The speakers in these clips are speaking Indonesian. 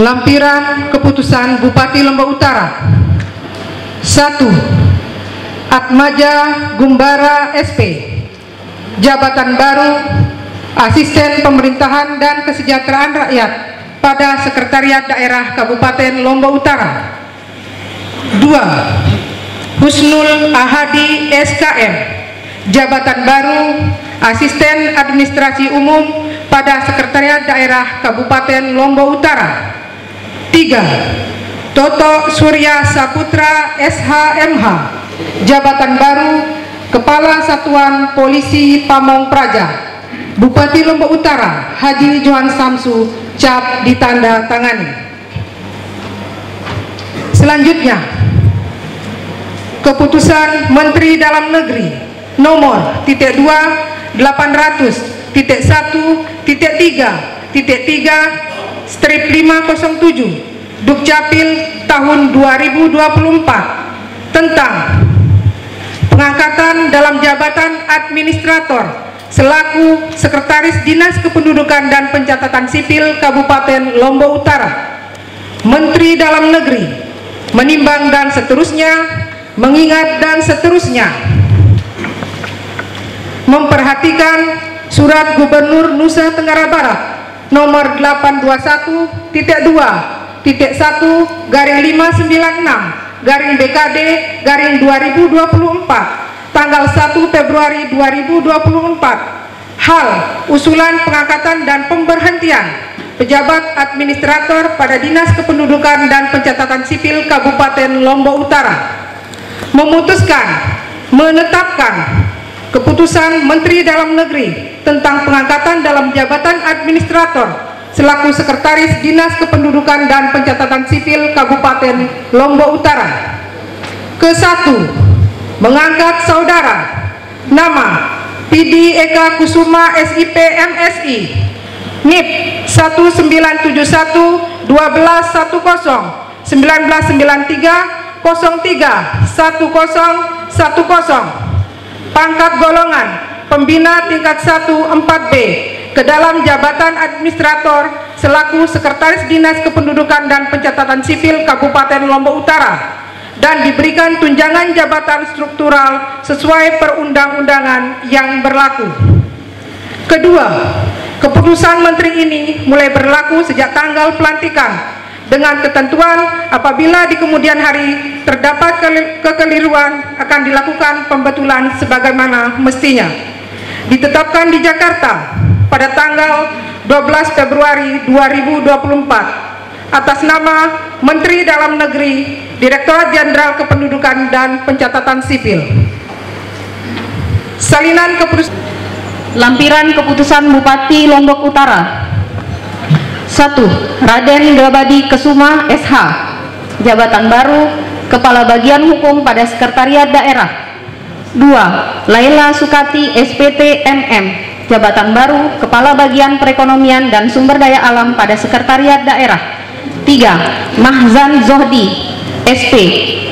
Lampiran Keputusan Bupati Lombok Utara. 1. Atmaja Gumbara SP, jabatan baru Asisten Pemerintahan dan Kesejahteraan Rakyat pada Sekretariat Daerah Kabupaten Lombok Utara. 2. Husnul Ahadi SKM, jabatan baru Asisten Administrasi Umum pada Sekretariat Daerah Kabupaten Lombok Utara. 3. Toto Surya Saputra SHMH, jabatan baru Kepala Satuan Polisi Pamong Praja. Bupati Lombok Utara Haji Johan Samsu, cap ditanda tangani. Selanjutnya, Keputusan Menteri Dalam Negeri nomor .2-800.3.3/507 Dukcapil tahun 2024 tentang pengangkatan dalam jabatan administrator selaku Sekretaris Dinas Kependudukan dan Pencatatan Sipil Kabupaten Lombok Utara. Menteri Dalam Negeri menimbang dan seterusnya, mengingat dan seterusnya, memperhatikan Surat Gubernur Nusa Tenggara Barat nomor 821.2-596/BKD/2024 tanggal 1 Februari 2024 hal usulan pengangkatan dan pemberhentian pejabat administrator pada Dinas Kependudukan dan Pencatatan Sipil Kabupaten Lombok Utara. Memutuskan menetapkan Keputusan Menteri Dalam Negeri tentang pengangkatan dalam jabatan administrator selaku Sekretaris Dinas Kependudukan dan Pencatatan Sipil Kabupaten Lombok Utara. Ke-1, mengangkat saudara nama Pidi Eka Kusuma SIP MSI NIP 1971-12-11-1993-03-1010, pangkat golongan pembina tingkat 1 4B ke dalam jabatan administrator selaku Sekretaris Dinas Kependudukan dan Pencatatan Sipil Kabupaten Lombok Utara dan diberikan tunjangan jabatan struktural sesuai perundang-undangan yang berlaku. Kedua, keputusan Menteri ini mulai berlaku sejak tanggal pelantikan dengan ketentuan apabila di kemudian hari terdapat kekeliruan akan dilakukan pembetulan sebagaimana mestinya. Ditetapkan di Jakarta pada tanggal 12 Februari 2024 atas nama Menteri Dalam Negeri, Direktorat Jenderal Kependudukan dan Pencatatan Sipil. Salinan keputusan. Lampiran Keputusan Bupati Lombok Utara. 1. Raden Gabadi Kesuma SH, jabatan baru Kepala Bagian Hukum pada Sekretariat Daerah. 2. Laila Sukati SPT MM, jabatan baru Kepala Bagian Perekonomian dan Sumber Daya Alam pada Sekretariat Daerah. 3. Mahzan Zohdi SP,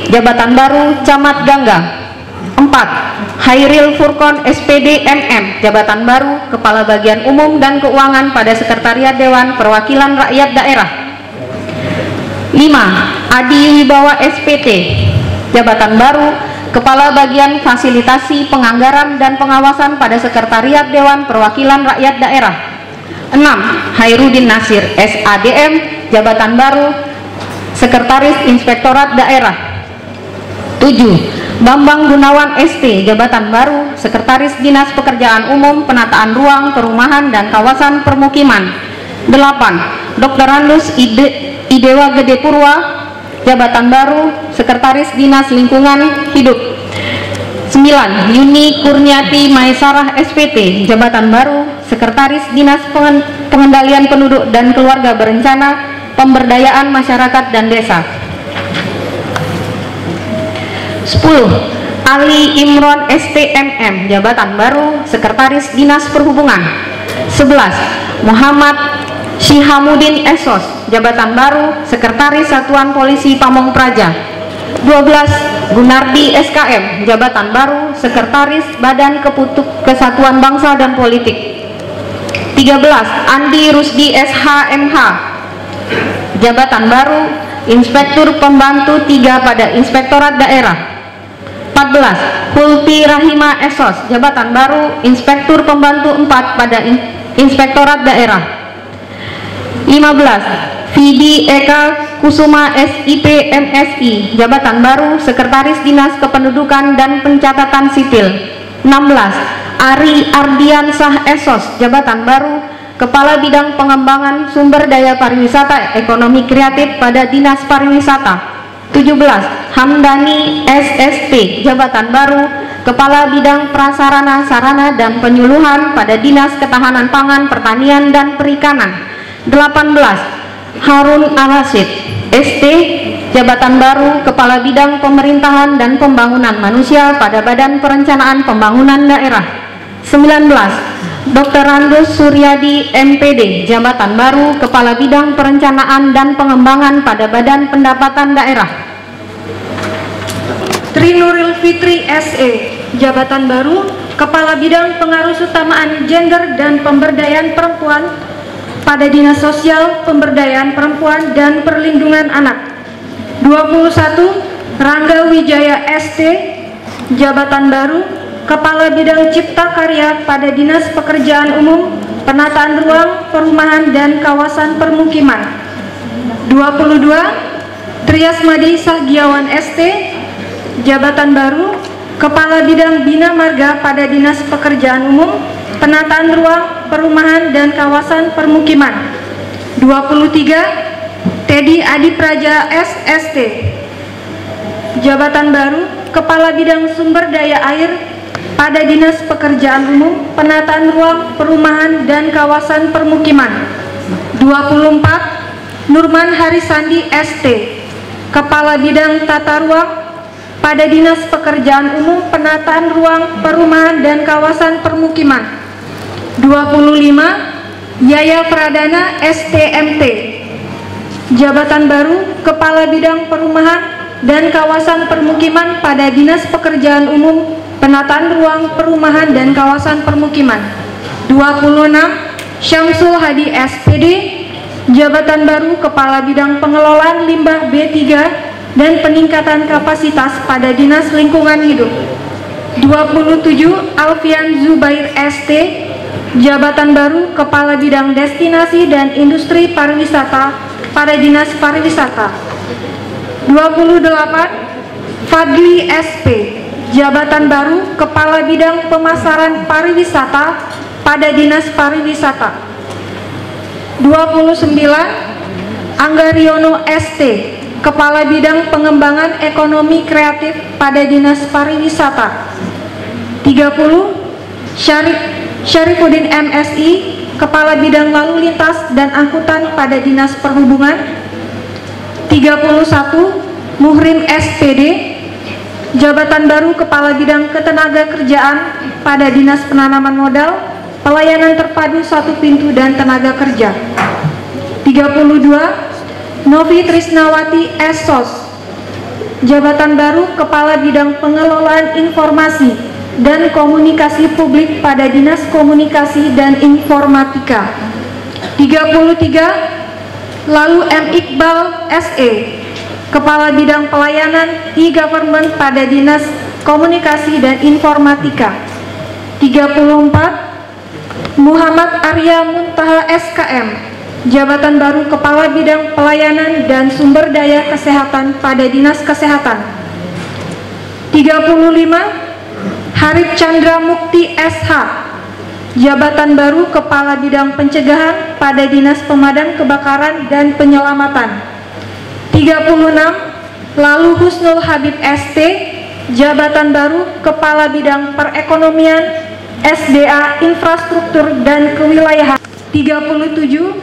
jabatan baru Camat Gangga. 4. Hairil Furkon SPD MM, jabatan baru Kepala Bagian Umum dan Keuangan pada Sekretariat Dewan Perwakilan Rakyat Daerah. 5. Adi Wibawa SPT, jabatan baru Kepala Bagian Fasilitasi Penganggaran dan Pengawasan pada Sekretariat Dewan Perwakilan Rakyat Daerah. 6. Hairudin Nasir SADM, jabatan baru Sekretaris Inspektorat Daerah. 7. Bambang Gunawan ST, jabatan baru Sekretaris Dinas Pekerjaan Umum, Penataan Ruang, Perumahan dan Kawasan Permukiman. 8. Dr. Randus Idewa Gede Purwa, jabatan baru Sekretaris Dinas Lingkungan Hidup. 9. Yuni Kurniati Maesarah SPT, jabatan baru Sekretaris Dinas Pengendalian Penduduk dan Keluarga Berencana, Pemberdayaan Masyarakat dan Desa. 10. Ali Imron STMM, jabatan baru Sekretaris Dinas Perhubungan. 11. Muhammad Syihamuddin Esos, jabatan baru Sekretaris Satuan Polisi Pamong Praja. 12. Gunardi SKM, jabatan baru Sekretaris Badan Kesatuan Bangsa dan Politik. 13. Andi Rusdi SHMH, jabatan baru Inspektur Pembantu 3 pada Inspektorat Daerah. 14. Hulpi Rahima Esos, jabatan baru Inspektur Pembantu 4 pada Inspektorat Daerah. 15. Vidi Eka Kusuma SIP MSI, jabatan baru Sekretaris Dinas Kependudukan dan Pencatatan Sipil. 16. Ari Ardiansah Esos, jabatan baru Kepala Bidang Pengembangan Sumber Daya Pariwisata Ekonomi Kreatif pada Dinas Pariwisata. 17. Hamdani SSP, jabatan baru Kepala Bidang Prasarana Sarana dan Penyuluhan pada Dinas Ketahanan Pangan, Pertanian dan Perikanan. 18. Harun Al-Hasid ST, jabatan baru Kepala Bidang Pemerintahan dan Pembangunan Manusia pada Badan Perencanaan Pembangunan Daerah. 19. Dr. Randus Suryadi MPD, jabatan baru Kepala Bidang Perencanaan dan Pengembangan pada Badan Pendapatan Daerah. Tri Nuril Fitri SE, jabatan baru Kepala Bidang Pengarus Utamaan Gender dan Pemberdayaan Perempuan pada Dinas Sosial, Pemberdayaan Perempuan dan Perlindungan Anak. 21. Rangga Wijaya ST, jabatan baru Kepala Bidang Cipta Karya pada Dinas Pekerjaan Umum, Penataan Ruang, Perumahan dan Kawasan Permukiman. 22. Triasmadi Sahgiawan ST, jabatan baru Kepala Bidang Bina Marga pada Dinas Pekerjaan Umum, Penataan Ruang, Perumahan dan Kawasan Permukiman. 23. Teddy Adi Praja SST, jabatan baru Kepala Bidang Sumber Daya Air pada Dinas Pekerjaan Umum, Penataan Ruang, Perumahan dan Kawasan Permukiman. 24. Nurman Harisandi ST, Kepala Bidang Tata Ruang pada Dinas Pekerjaan Umum, Penataan Ruang, Perumahan dan Kawasan Permukiman. 25. Yaya Pradana STMT, jabatan baru Kepala Bidang Perumahan dan Kawasan Permukiman pada Dinas Pekerjaan Umum, Penataan Ruang, Perumahan dan Kawasan Permukiman. 26. Syamsul Hadi SPD, jabatan baru Kepala Bidang Pengelolaan Limbah B3 dan Peningkatan Kapasitas pada Dinas Lingkungan Hidup. 27. Alfian Zubair ST, jabatan baru Kepala Bidang Destinasi dan Industri Pariwisata pada Dinas Pariwisata. 28. Fadli SP, jabatan baru Kepala Bidang Pemasaran Pariwisata pada Dinas Pariwisata. 29. Anggariono ST, Kepala Bidang Pengembangan Ekonomi Kreatif pada Dinas Pariwisata. 30. Syarifuddin MSI, Kepala Bidang Lalu Lintas dan Angkutan pada Dinas Perhubungan. 31. Muhrim SPD, jabatan baru Kepala Bidang Ketenagakerjaan pada Dinas Penanaman Modal, Pelayanan Terpadu Satu Pintu dan Tenaga Kerja. 32. Novi Trisnawati SOS, jabatan baru Kepala Bidang Pengelolaan Informasi dan Komunikasi Publik pada Dinas Komunikasi dan Informatika. 33. Lalu M. Iqbal SE, Kepala Bidang Pelayanan e-Government pada Dinas Komunikasi dan Informatika. 34. Muhammad Arya Muntaha SKM, jabatan baru Kepala Bidang Pelayanan dan Sumber Daya Kesehatan pada Dinas Kesehatan. 35. Harip Chandra Mukti SH, jabatan baru Kepala Bidang Pencegahan pada Dinas Pemadam Kebakaran dan Penyelamatan. 36. Lalu Husnul Habib ST, jabatan baru Kepala Bidang Perekonomian, SDA, Infrastruktur dan Kewilayahan. 37.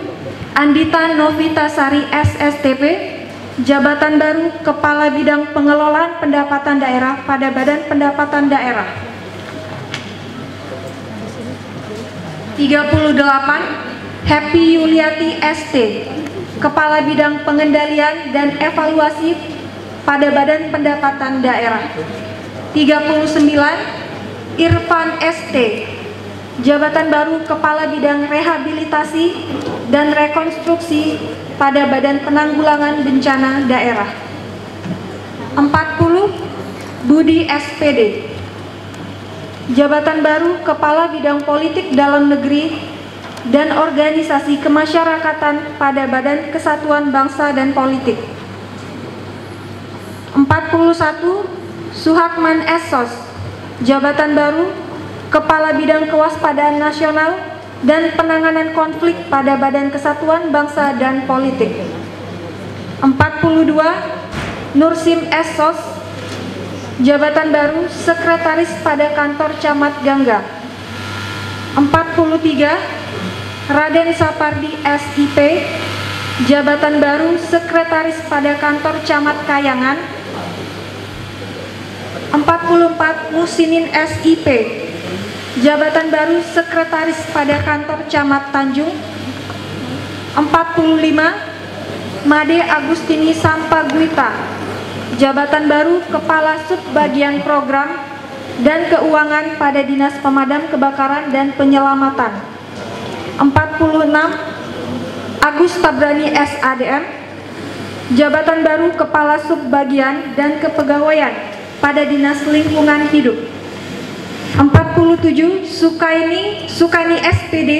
Andita Novitasari SSTP, jabatan baru Kepala Bidang Pengelolaan Pendapatan Daerah pada Badan Pendapatan Daerah. 38. Happy Yuliati ST, Kepala Bidang Pengendalian dan Evaluasi pada Badan Pendapatan Daerah. 39. Irfan ST, jabatan baru Kepala Bidang Rehabilitasi dan rekonstruksi pada Badan Penanggulangan Bencana Daerah. 40. Budi SPD, jabatan baru Kepala Bidang Politik Dalam Negeri dan Organisasi Kemasyarakatan pada Badan Kesatuan Bangsa dan Politik. 41. Suhatman S.Sos, jabatan baru Kepala Bidang Kewaspadaan Nasional dan Penanganan Konflik pada Badan Kesatuan Bangsa dan Politik. 42. Nursim S.Sos, jabatan baru Sekretaris pada Kantor Camat Gangga. 43. Raden Sapardi SIP, jabatan baru Sekretaris pada Kantor Camat Kayangan. 44. Musinin SIP, jabatan baru Sekretaris pada Kantor Camat Tanjung. 45. Made Agustini Sampaguita, jabatan baru Kepala Subbagian Program dan Keuangan pada Dinas Pemadam Kebakaran dan Penyelamatan. 46. Agus Tabrani SADM, jabatan baru Kepala Subbagian dan Kepegawaian pada Dinas Lingkungan Hidup. 47. Sukani SPD,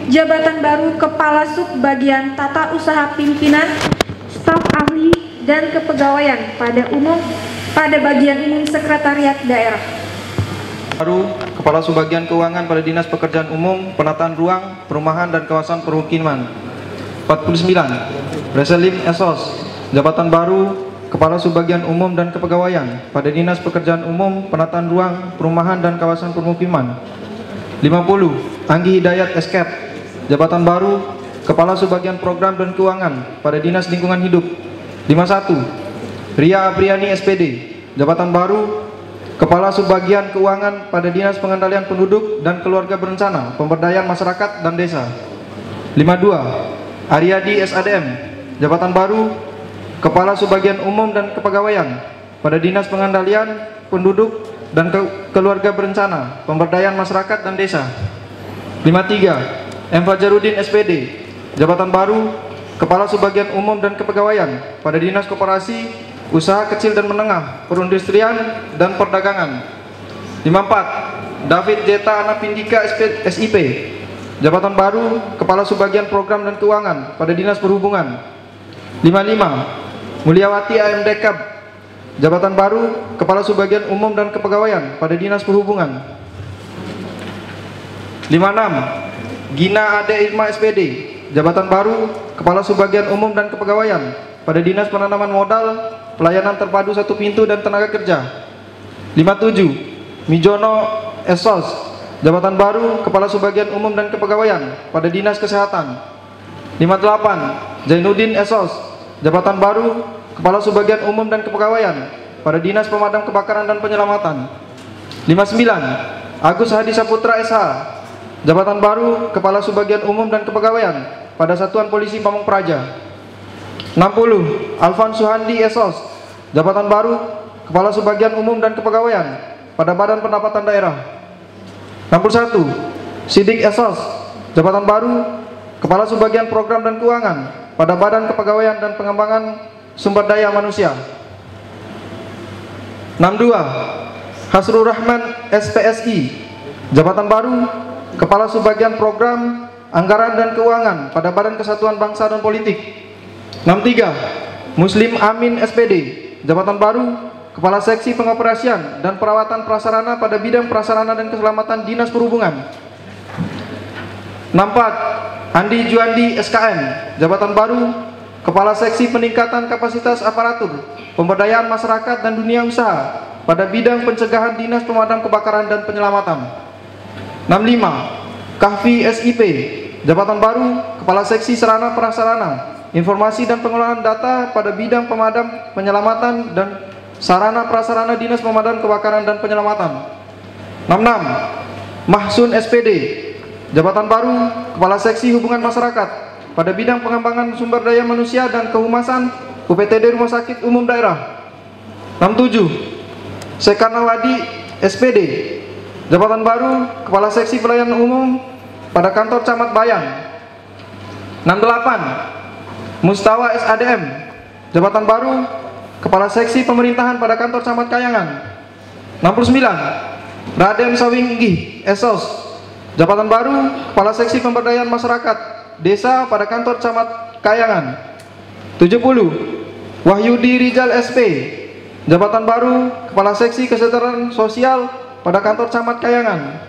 jabatan baru Kepala Subbagian Tata Usaha Pimpinan, Staf Ahli dan Kepegawaian pada Bagian Umum Sekretariat Daerah. Baru Kepala Subbagian Keuangan pada Dinas Pekerjaan Umum, Penataan Ruang, Perumahan dan Kawasan Permukiman. 49. Reselim S.Sos, jabatan baru Kepala Subbagian Umum dan Kepegawaian pada Dinas Pekerjaan Umum, Penataan Ruang, Perumahan dan Kawasan Permukiman. 50. Anggi Hidayat Esket, jabatan baru Kepala Subbagian Program dan Keuangan pada Dinas Lingkungan Hidup. 51. Ria Apriani SPD, jabatan baru Kepala Subbagian Keuangan pada Dinas Pengendalian Penduduk dan Keluarga Berencana, Pemberdayaan Masyarakat dan Desa. 52. Aryadi SADM, jabatan baru Kepala Subbagian Umum dan Kepegawaian pada Dinas Pengendalian Penduduk dan Keluarga Berencana, Pemberdayaan Masyarakat dan Desa. 53. M. Fajarudin SPD, jabatan baru Kepala Subbagian Umum dan Kepegawaian pada Dinas Koperasi, Usaha Kecil dan Menengah, Perindustrian dan Perdagangan. 54. David Jeta Anapindika SIP, jabatan baru Kepala Subbagian Program dan Keuangan pada Dinas Perhubungan. 55. Mulyawati AMD Kab, jabatan baru Kepala Subbagian Umum dan Kepegawaian pada Dinas Perhubungan. 56. Gina Ade Irma SPD, jabatan baru Kepala Subbagian Umum dan Kepegawaian pada Dinas Penanaman Modal, Pelayanan Terpadu Satu Pintu dan Tenaga Kerja. 57. Mijono S.Sos, jabatan baru Kepala Subbagian Umum dan Kepegawaian pada Dinas Kesehatan. 58. Zainuddin S.Sos, jabatan baru Kepala Subbagian Umum dan Kepegawaian pada Dinas Pemadam Kebakaran dan Penyelamatan. 59. Agus Hadi Saputra SH, jabatan baru Kepala Subbagian Umum dan Kepegawaian pada Satuan Polisi Pamong Praja. 60. Alvan Suhandi S.Sos, jabatan baru Kepala Subbagian Umum dan Kepegawaian pada Badan Pendapatan Daerah. 61. Sidik S.Sos, jabatan baru Kepala Subbagian Program dan Keuangan pada Badan Kepegawaian dan Pengembangan Sumber Daya Manusia. 62. Hasrul Rahman SPSI, jabatan baru Kepala Subbagian Program, Anggaran dan Keuangan pada Badan Kesatuan Bangsa dan Politik. 63. Muslim Amin SPD, jabatan baru Kepala Seksi Pengoperasian dan Perawatan Prasarana pada Bidang Prasarana dan Keselamatan Dinas Perhubungan. 64. Andi Juandi SKM, jabatan baru Kepala Seksi Peningkatan Kapasitas Aparatur, Pemberdayaan Masyarakat dan Dunia Usaha pada Bidang Pencegahan Dinas Pemadam Kebakaran dan Penyelamatan. 65. Kahfi SIP, jabatan baru Kepala Seksi Sarana Prasarana, Informasi dan Pengelolaan Data pada Bidang Pemadam Penyelamatan dan Sarana Prasarana Dinas Pemadam Kebakaran dan Penyelamatan. 66. Mahsun SPD, jabatan baru Kepala Seksi Hubungan Masyarakat pada Bidang Pengembangan Sumber Daya Manusia dan Kehumasan, UPTD Rumah Sakit Umum Daerah. 67. Sekanawadi SPD, jabatan baru Kepala Seksi Pelayanan Umum pada Kantor Camat Bayang. 68 Mustawa SADM, jabatan baru Kepala Seksi Pemerintahan pada Kantor Camat Kayangan. 69 Raden Sawinggi Esos, jabatan baru Kepala Seksi Pemberdayaan Masyarakat Desa pada Kantor Camat Kayangan. 70 Wahyudi Rizal SP, jabatan baru Kepala Seksi Kesejahteraan Sosial pada Kantor Camat Kayangan.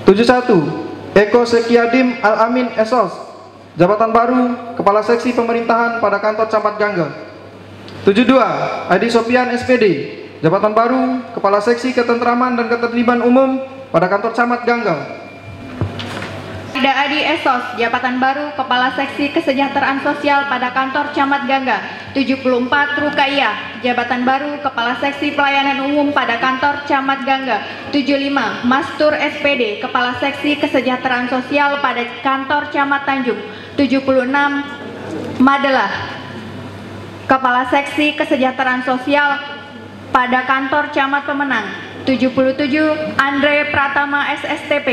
71 Eko Sekiadim Al-Amin Esos, jabatan baru Kepala Seksi Pemerintahan pada Kantor Camat Gangga. 72 Adi Sofian SPD, jabatan baru Kepala Seksi Ketentraman dan Ketertiban Umum pada Kantor Camat Gangga. Ida Adi Esos, jabatan baru Kepala Seksi Kesejahteraan Sosial pada Kantor Camat Gangga. 74 Rukaiyah, jabatan baru Kepala Seksi Pelayanan Umum pada Kantor Camat Gangga. 75 Mastur SPD, Kepala Seksi Kesejahteraan Sosial pada Kantor Camat Tanjung. 76 Madelah, Kepala Seksi Kesejahteraan Sosial pada Kantor Camat Pemenang. 77 Andre Pratama SSTP,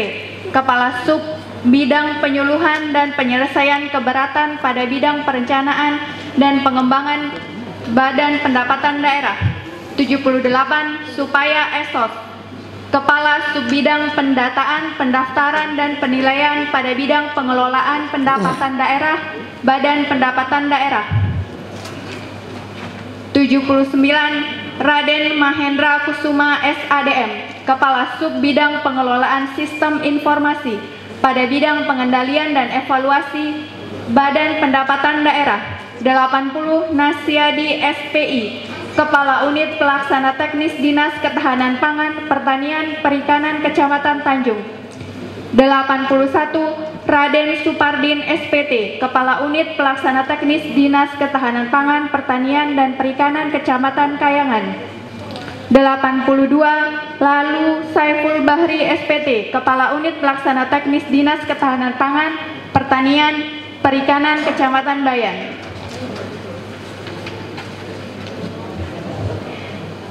Kepala Sub Bidang Penyuluhan dan Penyelesaian Keberatan pada Bidang Perencanaan dan Pengembangan Badan Pendapatan Daerah. 78 Supaya Esos, Kepala Subbidang Pendataan, Pendaftaran dan Penilaian pada Bidang Pengelolaan Pendapatan Daerah, Badan Pendapatan Daerah. 79 Raden Mahendra Kusuma SADM, Kepala Subbidang Pengelolaan Sistem Informasi pada Bidang Pengendalian dan Evaluasi Badan Pendapatan Daerah. 80 Nasyadi SPI, Kepala Unit Pelaksana Teknis Dinas Ketahanan Pangan, Pertanian, Perikanan Kecamatan Tanjung. 81 Raden Supardin SPT, Kepala Unit Pelaksana Teknis Dinas Ketahanan Pangan, Pertanian dan Perikanan Kecamatan Kayangan. 82 Lalu Saiful Bahri SPT, Kepala Unit Pelaksana Teknis Dinas Ketahanan Pangan, Pertanian, Perikanan Kecamatan Bayan.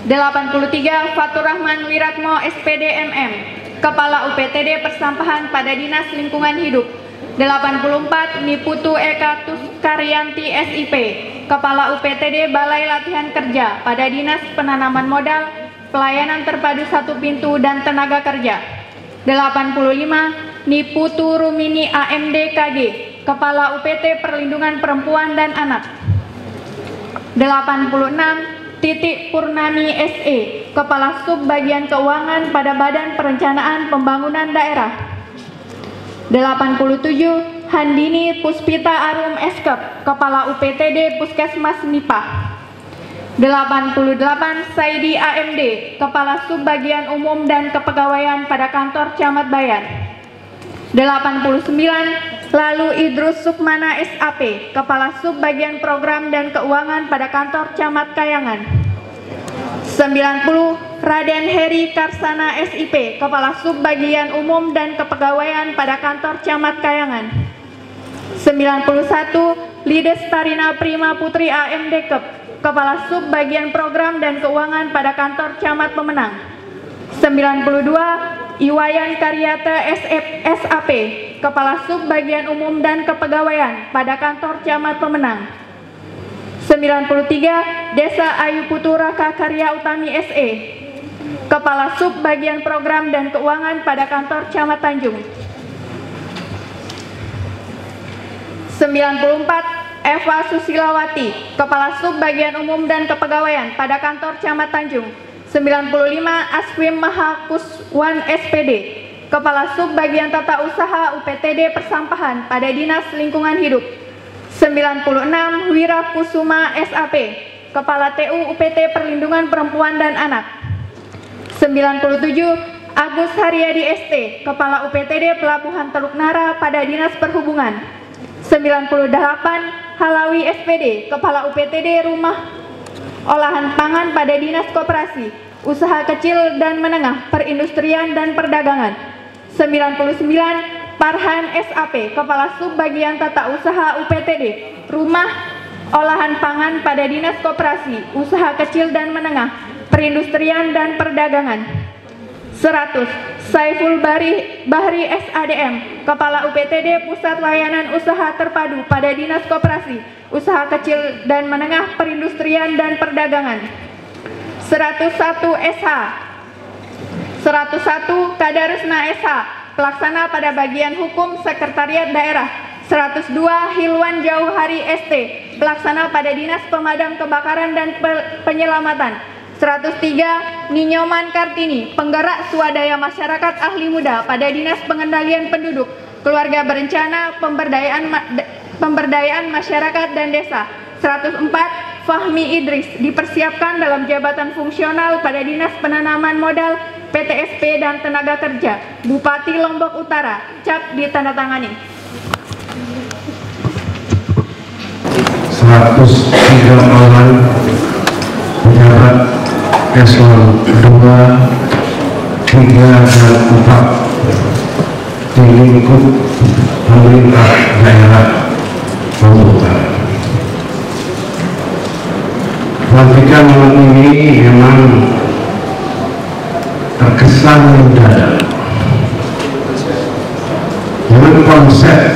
83 Fatur Rahman Wiratmo SPD MM, Kepala UPTD Persampahan pada Dinas Lingkungan Hidup. 84 Niputu Eka Tuskaryanti SIP, Kepala UPTD Balai Latihan Kerja pada Dinas Penanaman Modal, Pelayanan Terpadu Satu Pintu dan Tenaga Kerja. 85 Niputu Rumini AMD KG, Kepala UPT Perlindungan Perempuan dan Anak. 86 Titik Purnami SE, Kepala Sub Bagian Keuangan pada Badan Perencanaan Pembangunan Daerah. 87 Handini Puspita Arum Eskep, Kepala UPTD Puskesmas Nipah. 88 Saidi AMD, Kepala Sub Bagian Umum dan Kepegawaian pada Kantor Camat Bayan. 89 Lalu Idrus Sukmana SAP, Kepala Sub Bagian Program dan Keuangan pada Kantor Camat Kayangan. 90 Raden Heri Karsana SIP, Kepala Sub Bagian Umum dan Kepegawaian pada Kantor Camat Kayangan. 91 Lides Tarina Prima Putri AMD Kep, Kepala Sub Bagian Program dan Keuangan pada Kantor Camat Pemenang. 92 Iwayan Karyata SAP, Kepala Sub Bagian Umum dan Kepegawaian pada Kantor Camat Pemenang. 93 Desa Ayu Putura Karya Utami SE, Kepala Sub Bagian Program dan Keuangan pada Kantor Camat Tanjung. 94 Eva Susilawati, Kepala Sub Bagian Umum dan Kepegawaian pada Kantor Camat Tanjung. 95 Aswim Mahakuswan SPD, Kepala Sub Bagian Tata Usaha UPTD Persampahan pada Dinas Lingkungan Hidup. 96 Wira Kusuma SAP, Kepala TU UPT Perlindungan Perempuan dan Anak. 97 Agus Haryadi ST, Kepala UPTD Pelabuhan Teluk Nara pada Dinas Perhubungan. 98 Halawi SPD, Kepala UPTD Rumah Olahan Pangan pada Dinas Koperasi, Usaha Kecil dan Menengah, Perindustrian dan Perdagangan. 99 Parhan SAP, Kepala Sub Bagian Tata Usaha UPTD Rumah Olahan Pangan pada Dinas Koperasi, Usaha Kecil dan Menengah, Perindustrian dan Perdagangan. 100 Saiful Bahri SADM, Kepala UPTD Pusat Layanan Usaha Terpadu pada Dinas Koperasi, Usaha Kecil dan Menengah Perindustrian dan Perdagangan. 101 SH. 101 Kadarusna SH, Pelaksana pada Bagian Hukum Sekretariat Daerah. 102 Hilwan Jauhari ST, Pelaksana pada Dinas Pemadam Kebakaran dan Penyelamatan. 103 Ninyoman Kartini, Penggerak Swadaya Masyarakat Ahli Muda pada Dinas Pengendalian Penduduk, Keluarga Berencana, Pemberdayaan Masyarakat dan Desa. 104 Fahmi Idris, dipersiapkan dalam jabatan fungsional pada Dinas Penanaman Modal, PTSP dan Tenaga Kerja, Bupati Lombok Utara. Cap ditandatangani. 103 orang pejabat eselon 2, 3 dan 4 di lingkup pemerintah daerah Lombok Utara. Pelantikan malam ini memang terkesan mendadak. Memang konsep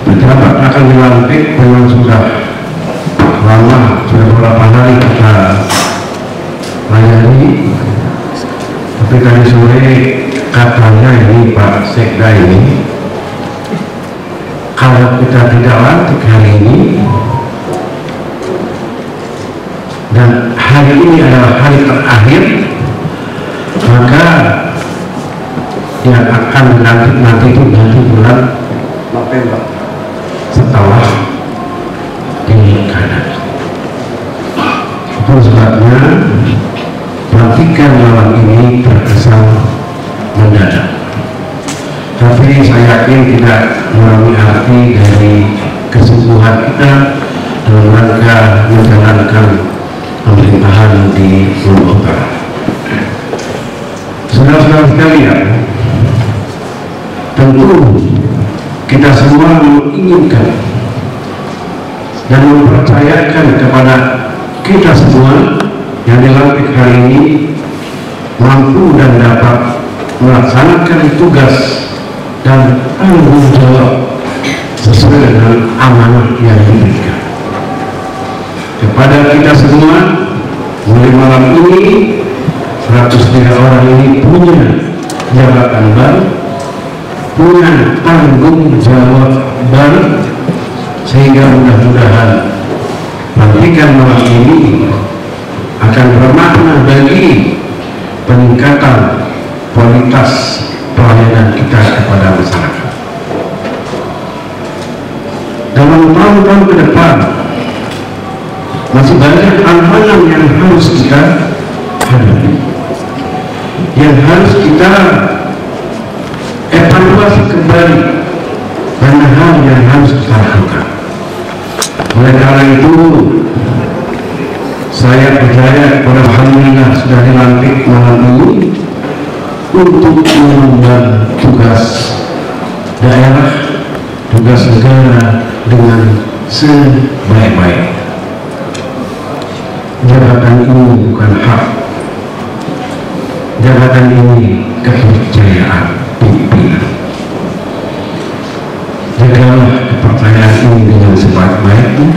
pejabat akan dilantik memang sudah lama, sudah beberapa hari kita layani. Tapi tadi sore katanya ini Pak Sekda ini, kalau kita tidak lantik hari ini dan hari ini adalah hari terakhir, maka yang akan dilantik nanti itu nanti bulan November setelah pilkada. Itu sebabnya pelantikan malam ini terkesan mendadak. Tapi saya yakin tidak melalui arti dari kesungguhan kita dalam rangka menjalankan pemerintahan di Lombok Utara. Saudara-saudara sekalian, tentu kita semua menginginkan dan mempercayakan kepada kita semua yang dilantik hari ini mampu dan dapat melaksanakan tugas dan tanggung jawab sesuai dengan amanah yang diberikan kepada kita semua. Mulai malam ini 103 orang ini punya jabatan baru, punya tanggung jawab baru, sehingga mudah-mudahan pelantikan malam ini akan bermakna bagi peningkatan kualitas pelayanan kita kepada masyarakat. Dalam tahun-tahun ke depan masih banyak tantangan yang harus kita hadapi, yang harus kita evaluasi kembali, banyak hal yang harus kita lakukan. Oleh karena itu, saya percaya kepada Alhamdulillah sudah dilantik malam ini untuk mengemban tugas daerah, tugas negara dengan sebaik-baiknya. Jabatan ini bukan hak, jabatan ini kepercayaan pimpinan. Jagalah kepercayaan ini dengan sebaik-baiknya,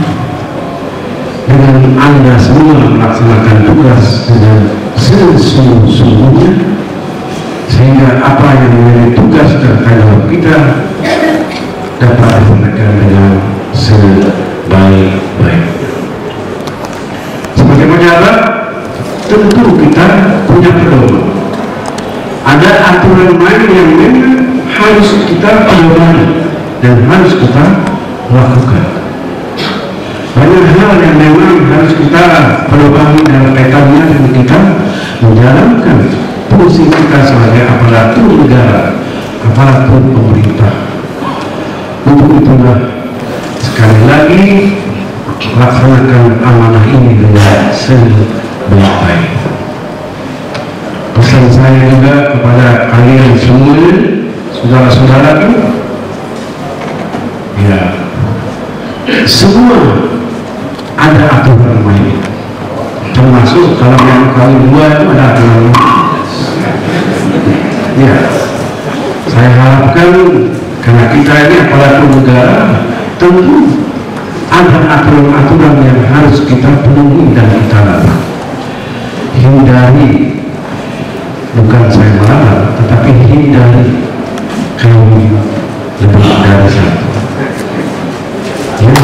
dengan Anda semua melaksanakan tugas dengan sesungguhnya, sehingga apa yang menjadi tugas dan tanggung jawab kita dapat dilaksanakan dengan sebaik-baiknya. Sebagai pejabat, tentu kita punya pedoman. Ada aturan main yang memang harus kita pedomani dan harus kita lakukan. Banyak hal yang memang harus kita pedomani dalam kaitannya dan kita menjalankan fungsi kita sebagai aparatur negara, aparatur pemerintah. Untuk itulah sekali lagi laksanakan amanah ini dengan sebaik-baiknya. Pesan saya juga kepada kalian semua, saudara-saudaraku, ya, semua ada aturan main, termasuk kalau yang kali dua itu ada aturan main. Ya, saya kan karena kita ini aparatur negara, tentu ada aturan-aturan yang harus kita penuhi dan kita hindari, bukan saya melarang, tetapi hindari kawin lebih dari satu. Ya.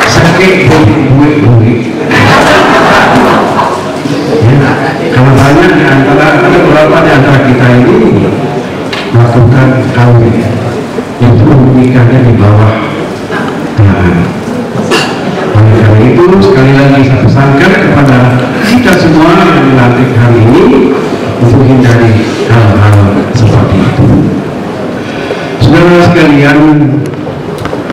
Sakit buik. Ya. Kalau banyak di antara, ada beberapa di antara kita ini melakukan kawin, itu menikahnya di bawah tangan. Oleh karena itu sekali lagi saya pesankan kepada kita semua yang dilantik hari ini untuk hindari hal-hal seperti itu. Saudara sekalian,